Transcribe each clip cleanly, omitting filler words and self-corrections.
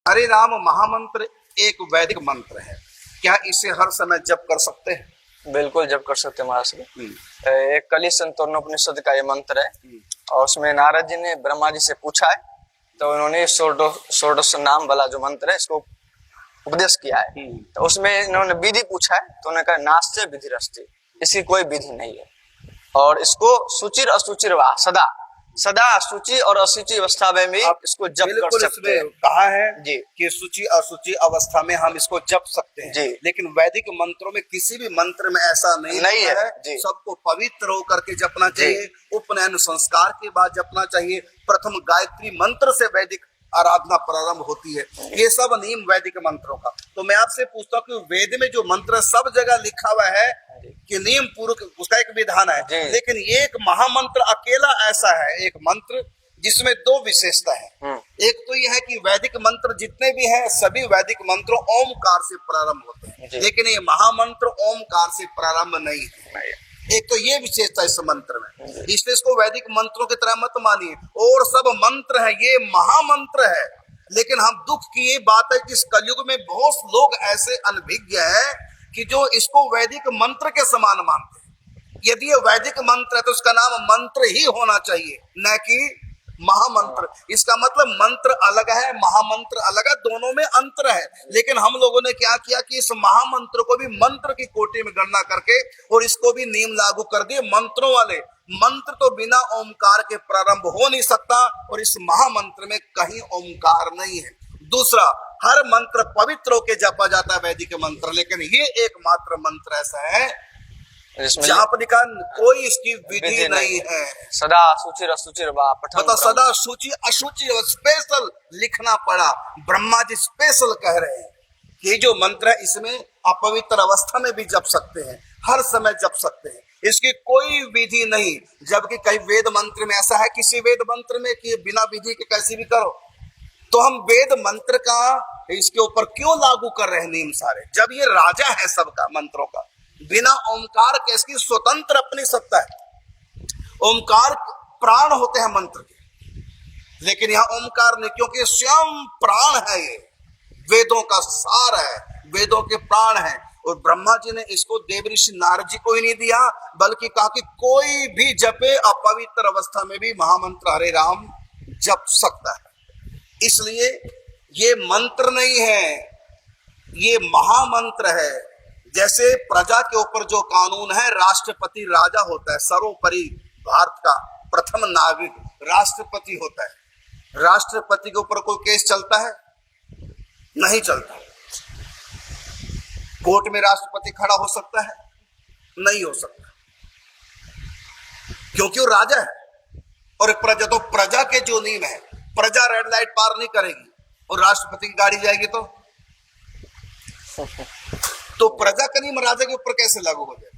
हरे राम महामंत्र एक वैदिक मंत्र है, क्या इसे हर समय जप कर सकते हैं? बिल्कुल जप कर सकते हैं महाराज जी। एक कली संतोषोपनिषद का ये मंत्र है और उसमें नारद जी ने ब्रह्मा जी से पूछा है, तो उन्होंने षोडश नाम वाला जो मंत्र है इसको उपदेश किया है। तो उसमें इन्होंने विधि पूछा है, तो उन्होंने कहा नास्ते विधिरस्ति, इसकी कोई विधि नहीं है। और इसको सुचिर असुचिर वा सदा सदा शुचि और अशुचि अवस्था में भी इसको जप कर सकते हैं। कहा है जी कि शुचि अशुचि अवस्था में हम इसको जप सकते हैं जी। लेकिन वैदिक मंत्रों में किसी भी मंत्र में ऐसा नहीं है। सबको पवित्र होकर के जपना चाहिए, उपनयन संस्कार के बाद जपना चाहिए, प्रथम गायत्री मंत्र से वैदिक आराधना प्रारंभ होती है। ये सब नियम वैदिक मंत्रों का। तो मैं आपसे पूछता हूँ कि वेद में जो मंत्र सब जगह लिखा हुआ है कि नियम पूर्वक उसका एक विधान है, लेकिन एक महामंत्र अकेला ऐसा है, एक मंत्र जिसमें दो विशेषता है। एक तो यह है कि वैदिक मंत्र जितने भी हैं सभी वैदिक मंत्रों ओमकार से प्रारंभ होते हैं, लेकिन ये महामंत्र ओमकार से प्रारंभ नहीं है। एक तो ये विशेषता इस मंत्र में, इसलिए इसको वैदिक मंत्रों की तरह मत मानिए। और सब मंत्र है, ये महामंत्र है। लेकिन हम दुख की ये बात है कि इस कलयुग में बहुत लोग ऐसे अनभिज्ञ हैं कि जो इसको वैदिक मंत्र के समान मानते हैं। यदि ये वैदिक मंत्र है तो उसका नाम मंत्र ही होना चाहिए, न कि महामंत्र। इसका मतलब मंत्र अलग है, महामंत्र अलग है, दोनों में अंतर है। लेकिन हम लोगों ने क्या किया कि इस महामंत्र को भी मंत्र की कोटि में गणना करके और इसको भी नियम लागू कर दिए मंत्रों वाले। मंत्र तो बिना ओमकार के प्रारंभ हो नहीं सकता और इस महामंत्र में कहीं ओमकार नहीं है। दूसरा, हर मंत्र पवित्र होकर जपा जाता है वैदिक मंत्र, लेकिन ये एकमात्र मंत्र ऐसा है जहाँ पर लिखा कोई इसकी विधि नहीं है। सदा शुचि अशुचि मतलब सदा शुचि अशुचि स्पेशल लिखना पड़ा। ब्रह्मा जी स्पेशल कह रहे हैं कि ये जो मंत्र है इसमें अपवित्र अवस्था में भी जप सकते हैं, हर समय जप सकते हैं, इसकी कोई विधि नहीं। जबकि कई वेद मंत्र में ऐसा है किसी वेद मंत्र में कि बिना विधि के कैसे भी करो, तो हम वेद मंत्र का इसके ऊपर क्यों लागू कर रहे हैं नियम सारे, जब ये राजा है सबका मंत्रों का। बिना ओमकार के इसकी स्वतंत्र अपनी सत्ता है। ओमकार प्राण होते हैं मंत्र के, लेकिन यहाँ ओमकार नहीं, क्योंकि स्वयं प्राण है, ये वेदों का सार है, वेदों के प्राण है। और ब्रह्मा जी ने इसको देवऋषि नारद जी को ही नहीं दिया, बल्कि कहा कि कोई भी जपे अपवित्र अवस्था में भी महामंत्र हरे राम जप सकता है। इसलिए ये मंत्र नहीं है, ये महामंत्र है। जैसे प्रजा के ऊपर जो कानून है, राष्ट्रपति राजा होता है, सर्वोपरि भारत का प्रथम नागरिक राष्ट्रपति होता है। राष्ट्रपति के ऊपर कोई केस चलता है? नहीं चलता। कोर्ट में राष्ट्रपति खड़ा हो सकता है? नहीं हो सकता, क्योंकि वो राजा है। और प्रजा, तो प्रजा के जो नियम है, प्रजा रेड लाइट पार नहीं करेगी और राष्ट्रपति की गाड़ी जाएगी तो प्रजा का नियम राजा के ऊपर कैसे लागू हो जाए?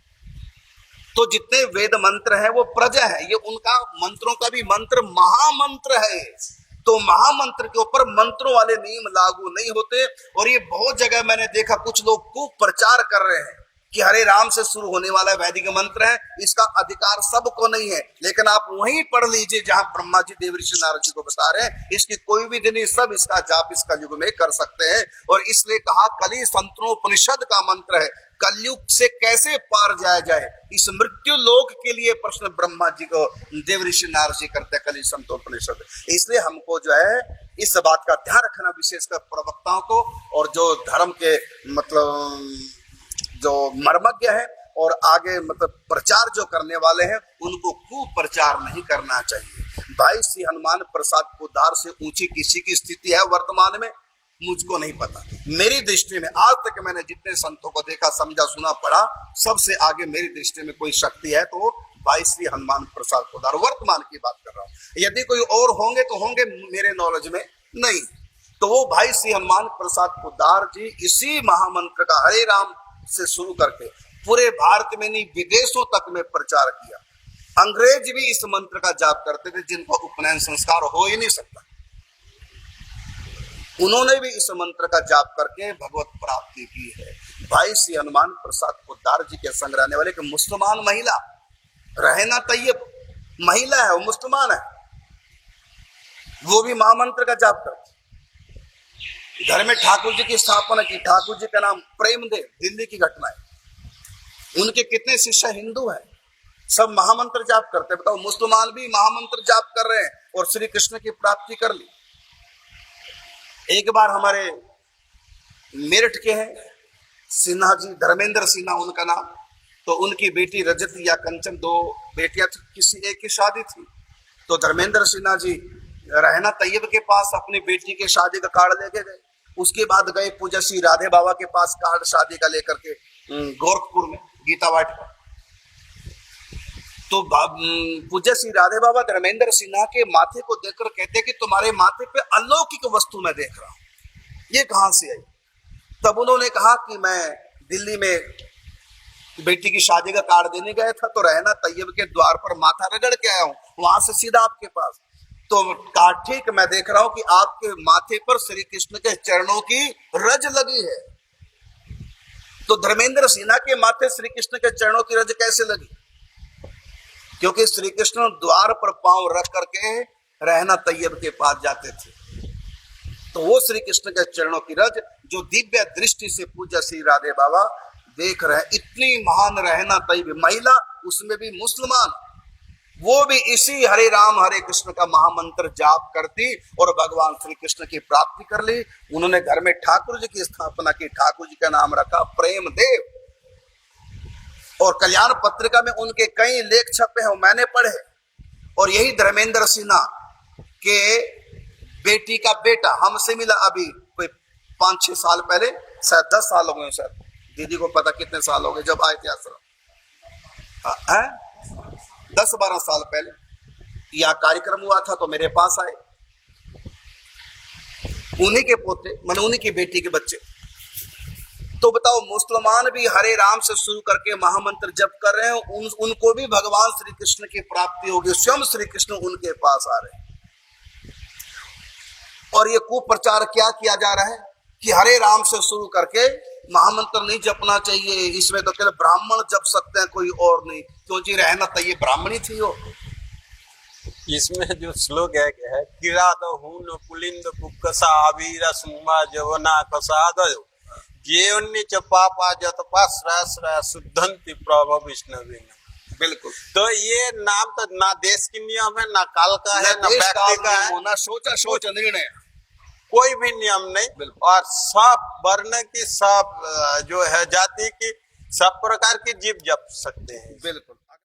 तो जितने वेद मंत्र है वो प्रजा है, ये उनका मंत्रों का भी मंत्र महामंत्र है। तो महामंत्र के ऊपर मंत्रों वाले नियम लागू नहीं होते। और ये बहुत जगह मैंने देखा कुछ लोग खूब प्रचार कर रहे हैं कि हरे राम से शुरू होने वाला वैदिक मंत्र है, इसका अधिकार सबको नहीं है। लेकिन आप वहीं पढ़ लीजिए जहां ब्रह्मा जी देवऋषि नारद जी को बता रहे हैं इसकी कोई भी नहीं, सब इसका जाप इस कलयुग में कर सकते हैं। और इसलिए कहा कली संतोपनिषद का मंत्र है, कलयुग से कैसे पार जाया जाए, इस मृत्यु लोक के लिए प्रश्न ब्रह्मा जी को देवऋषि नारद जी करते हैं, कली संतोपनिषद। इसलिए हमको जो है इस बात का ध्यान रखना, विशेषकर प्रवक्ताओं को और जो धर्म के मतलब जो मर्मज्ञ है और आगे मतलब प्रचार जो करने वाले हैं, उनको खूब प्रचार नहीं करना चाहिए। भाई श्री हनुमान प्रसाद पोद्दार से ऊंची किसी की स्थिति है वर्तमान में मुझको नहीं पता। मेरी दृष्टि में आज तक मैंने जितने संतों को देखा, समझा, सुना, पढ़ा, सबसे आगे मेरी दृष्टि में कोई शक्ति है तो भाई श्री हनुमान प्रसाद पोद्दार, वर्तमान की बात कर रहा हूँ। यदि कोई और होंगे तो होंगे, मेरे नॉलेज में नहीं। तो वो भाई श्री हनुमान प्रसाद पोद्दार जी इसी महामंत्र का हरे राम से शुरू करके पूरे भारत में नहीं विदेशों तक में प्रचार किया। अंग्रेज भी इस मंत्र का जाप करते थे जिनको उपनयन संस्कार हो ही नहीं सकता, उन्होंने भी इस मंत्र का जाप करके भगवत प्राप्ति की है। भाई श्री हनुमान प्रसाद पोद्दार जी के संग रहने वाले एक मुसलमान महिला, रहना तैयब महिला है, वो मुसलमान है, वो भी महामंत्र का जाप करती। घर में ठाकुर जी की स्थापना की। ठाकुर जी का नाम प्रेमदेव, दिल्ली की घटना है। उनके कितने शिष्य हिंदू हैं, सब महामंत्र जाप करते हैं। बताओ, मुसलमान भी महामंत्र जाप कर रहे हैं और श्री कृष्ण की प्राप्ति कर ली। एक बार हमारे मेरठ के हैं सिन्हा जी, धर्मेंद्र सिन्हा उनका नाम, तो उनकी बेटी रजत या कंचन, दो बेटियां थी, किसी एक की शादी थी। तो धर्मेंद्र सिन्हा जी रहना तैयब के पास अपनी बेटी के शादी का कार्ड लेके गए। उसके बाद गए पूज्य श्री राधे बाबा के पास कार्ड शादी का लेकर के गोरखपुर में गीता वाटिका। तो पूज्य श्री राधे बाबा धर्मेंद्र सिन्हा के माथे को देखकर कहते कि तुम्हारे माथे पे अलौकिक वस्तु मैं देख रहा हूं, ये कहां से आई? तब उन्होंने कहा कि मैं दिल्ली में बेटी की शादी का कार्ड देने गया था, तो रहना तैयब के द्वार पर माथा रगड़ के आया हूं, वहां से सीधा आपके पास। तो कहा ठीक, मैं देख रहा हूं कि आपके माथे पर श्री कृष्ण के चरणों की रज लगी है। तो धर्मेंद्र सिन्हा के माथे श्री कृष्ण के चरणों की रज कैसे लगी? क्योंकि श्री कृष्ण द्वार पर पांव रख करके रहना तैयब के पास जाते थे। तो वो श्री कृष्ण के चरणों की रज जो दिव्य दृष्टि से पूज्य श्री राधे बाबा देख रहे हैं, इतनी महान रहना तैयब महिला, उसमें भी मुसलमान, वो भी इसी हरे राम हरे कृष्ण का महामंत्र जाप करती और भगवान श्री कृष्ण की प्राप्ति कर ली। उन्होंने घर में ठाकुर जी की स्थापना की, ठाकुर जी का नाम रखा प्रेमदेव। और कल्याण पत्रिका में उनके कई लेख छपे हैं, मैंने पढ़े। और यही धर्मेंद्र सिन्हा के बेटी का बेटा हमसे मिला अभी कोई 5-6 साल पहले, शायद 10 साल हो गए, शायद दीदी को पता कितने साल हो गए जब आए थे आश्रम, 10-12 साल पहले यह कार्यक्रम हुआ था, तो मेरे पास आए। उन्हीं के पोते, मैंने उन्हीं की बेटी के बच्चे। तो बताओ, मुसलमान भी हरे राम से शुरू करके महामंत्र जप कर रहे हैं, उनको भी भगवान श्री कृष्ण की प्राप्ति होगी, स्वयं श्री कृष्ण उनके पास आ रहे हैं। और ये कुप्रचार क्या किया जा रहा है कि हरे राम से शुरू करके महामंत्र नहीं जपना चाहिए, इसमें तो केवल ब्राह्मण जप सकते हैं, कोई और नहीं। क्यों जी, रहना तो ये ब्राह्मणी थी वो। इसमें जो श्लोक है किरादहून पुलिंद कुक्कसा अवीरा सुमा जवना कसादयो जेवन्य च पापा जतपाश्रय शुद्धंति प्रभु विष्णु। बिल्कुल। तो ये नाम तो ना देश की नियम है, ना काल का है, ना व्यक्ति का है, ना सोच निर्णय, कोई भी नियम नहीं। और सब वर्ण की, सब जो है जाति की, सब प्रकार की जीव जप सकते हैं। बिल्कुल।